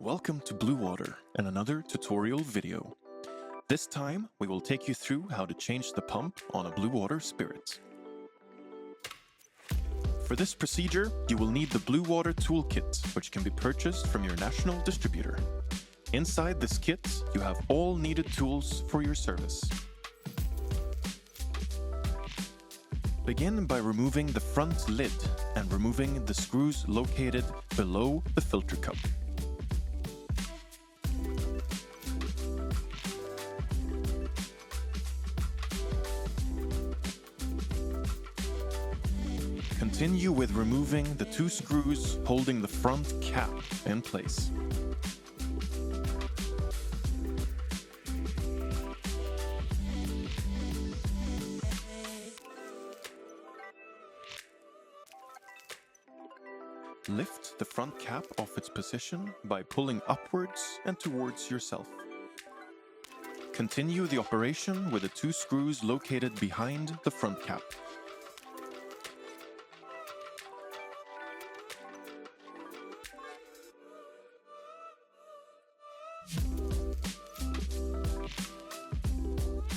Welcome to Bluewater and another tutorial video. This time we will take you through how to change the pump on a Bluewater Spirit. For this procedure, you will need the Bluewater toolkit, which can be purchased from your national distributor. Inside this kit, you have all needed tools for your service. Begin by removing the front lid and removing the screws located below the filter cup. Continue with removing the two screws holding the front cap in place. Lift the front cap off its position by pulling upwards and towards yourself. Continue the operation with the two screws located behind the front cap.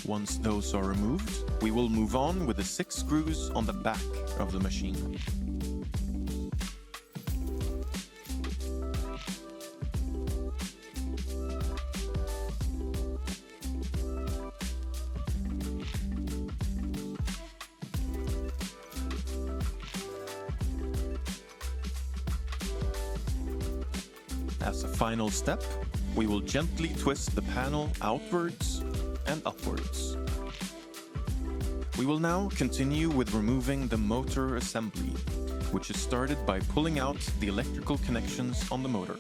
Once those are removed, we will move on with the 6 screws on the back of the machine. As a final step, we will gently twist the panel outwards and upwards. We will now continue with removing the motor assembly, which is started by pulling out the electrical connections on the motor.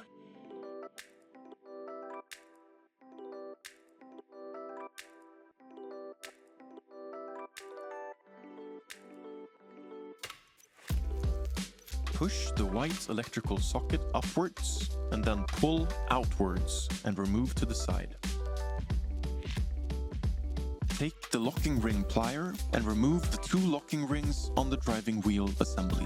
Push the white electrical socket upwards and then pull outwards and remove to the side. Take the locking ring plier and remove the 2 locking rings on the driving wheel assembly.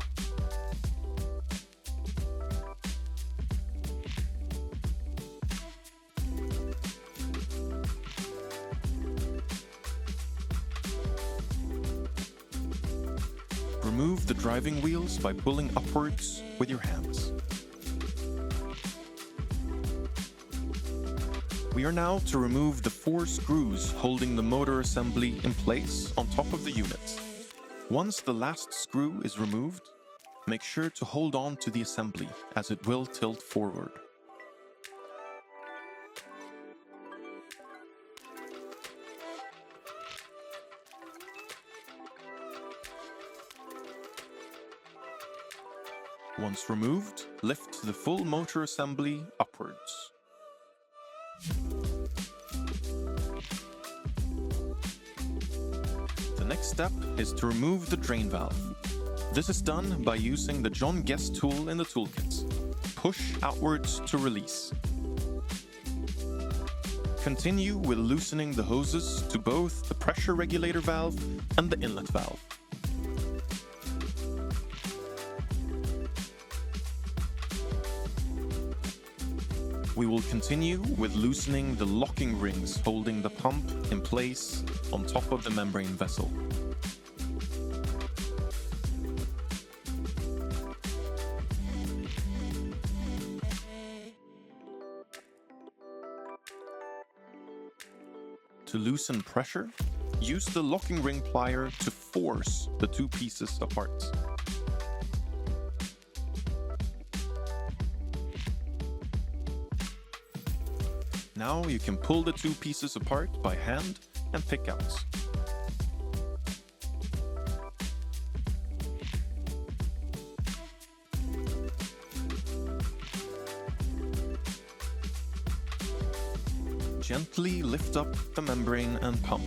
Remove the driving wheels by pulling upwards with your hands. We are now to remove the 4 screws holding the motor assembly in place on top of the unit. Once the last screw is removed, make sure to hold on to the assembly as it will tilt forward. Once removed, lift the full motor assembly upwards. The next step is to remove the drain valve. This is done by using the John Guest tool in the toolkit. Push outwards to release. Continue with loosening the hoses to both the pressure regulator valve and the inlet valve. We will continue with loosening the locking rings holding the pump in place on top of the membrane vessel. To loosen pressure, use the locking ring plier to force the 2 pieces apart. Now you can pull the 2 pieces apart by hand and pick out. Gently lift up the membrane and pump.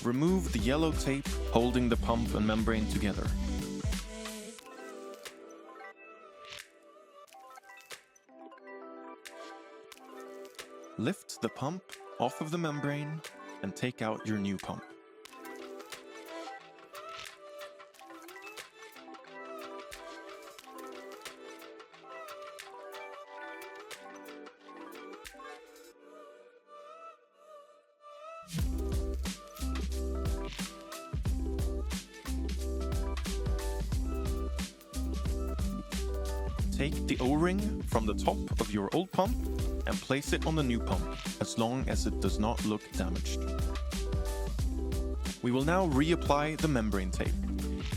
Remove the yellow tape holding the pump and membrane together. Lift the pump off of the membrane and take out your new pump. Take the O-ring from the top of your old pump and place it on the new pump, as long as it does not look damaged. We will now reapply the membrane tape.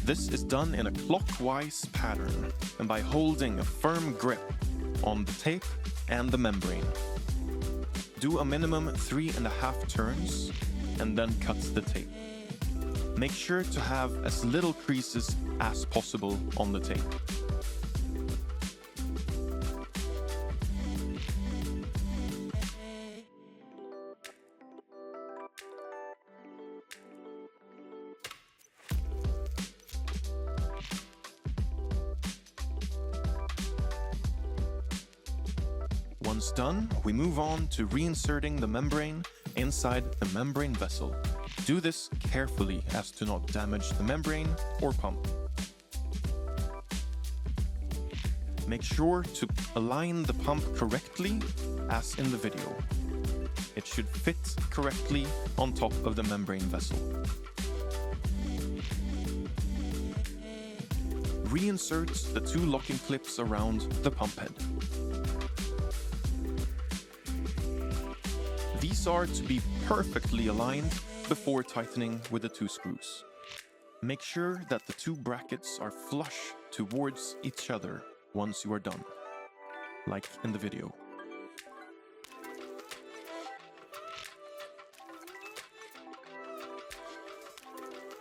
This is done in a clockwise pattern and by holding a firm grip on the tape and the membrane. Do a minimum 3.5 turns and then cut the tape. Make sure to have as little creases as possible on the tape. Once done, we move on to reinserting the membrane inside the membrane vessel. Do this carefully as to not damage the membrane or pump. Make sure to align the pump correctly as in the video. It should fit correctly on top of the membrane vessel. Reinsert the 2 locking clips around the pump head. These are to be perfectly aligned before tightening with the 2 screws. Make sure that the 2 brackets are flush towards each other once you are done, like in the video.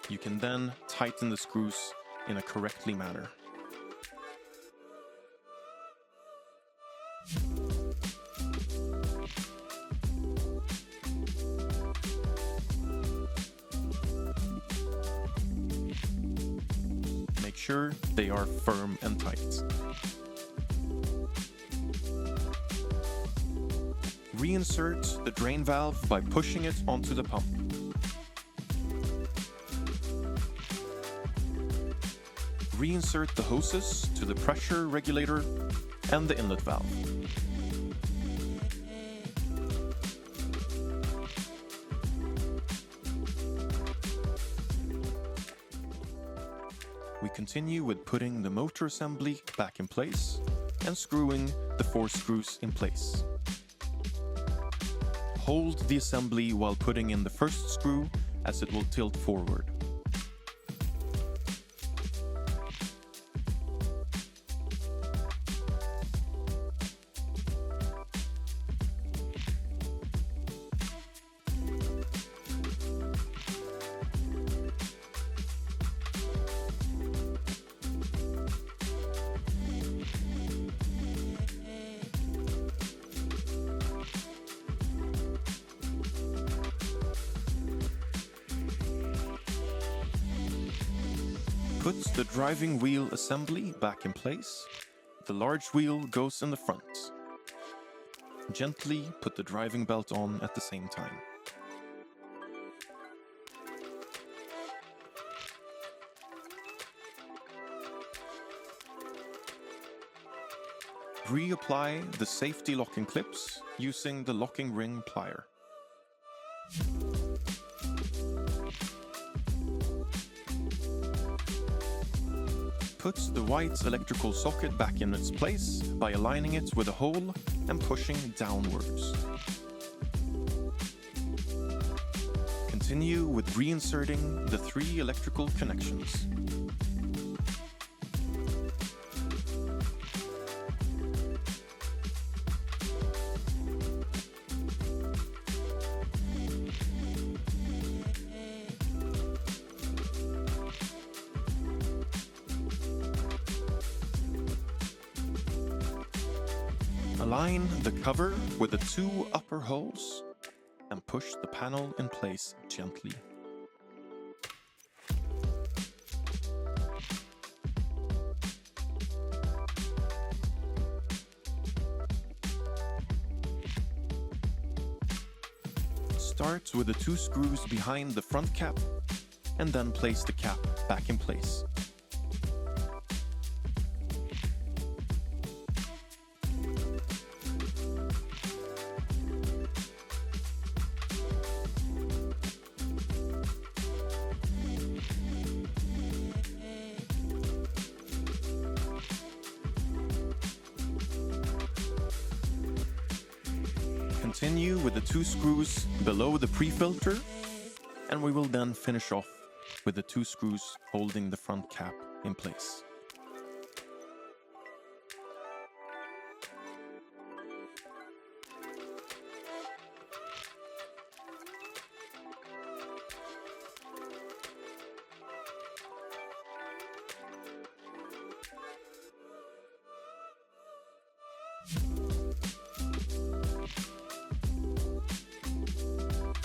You can then tighten the screws in a correctly manner. Make sure they are firm and tight. Reinsert the drain valve by pushing it onto the pump. Reinsert the hoses to the pressure regulator and the inlet valve. We continue with putting the motor assembly back in place and screwing the 4 screws in place. Hold the assembly while putting in the first screw as it will tilt forward. Put the driving wheel assembly back in place. The large wheel goes in the front. Gently put the driving belt on at the same time. Reapply the safety locking clips using the locking ring plier. Put the white electrical socket back in its place by aligning it with a hole and pushing downwards. Continue with reinserting the 3 electrical connections. Align the cover with the 2 upper holes and push the panel in place gently. Start with the 2 screws behind the front cap and then place the cap back in place. continue with the 2 screws below the pre-filter, and we will then finish off with the 2 screws holding the front cap in place.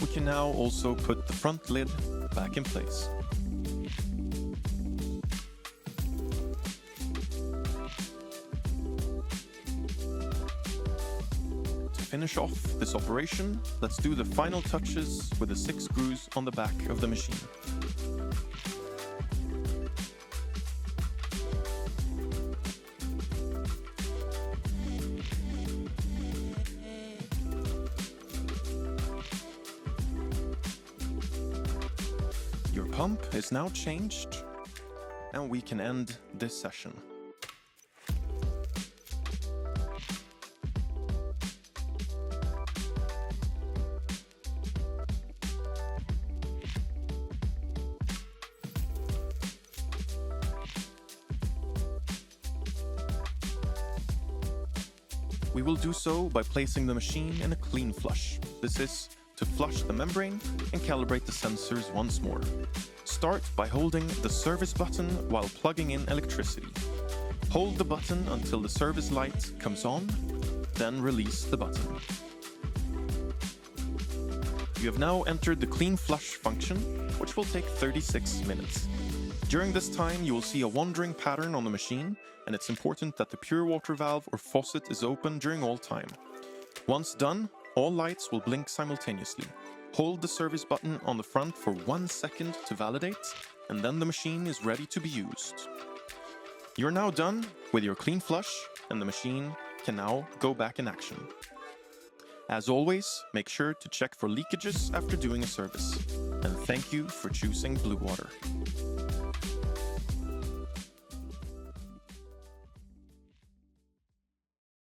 We can now also put the front lid back in place. To finish off this operation, let's do the final touches with the 6 screws on the back of the machine. Your pump is now changed, and we can end this session. We will do so by placing the machine in a clean flush. This is to flush the membrane and calibrate the sensors once more. Start by holding the service button while plugging in electricity. Hold the button until the service light comes on, then release the button. You have now entered the clean flush function, which will take 36 minutes. During this time, you will see a wandering pattern on the machine, and it's important that the pure water valve or faucet is open during all time. Once done, all lights will blink simultaneously. Hold the service button on the front for 1 second to validate, and then the machine is ready to be used. You're now done with your clean flush, and the machine can now go back in action. As always, make sure to check for leakages after doing a service. And thank you for choosing Bluewater.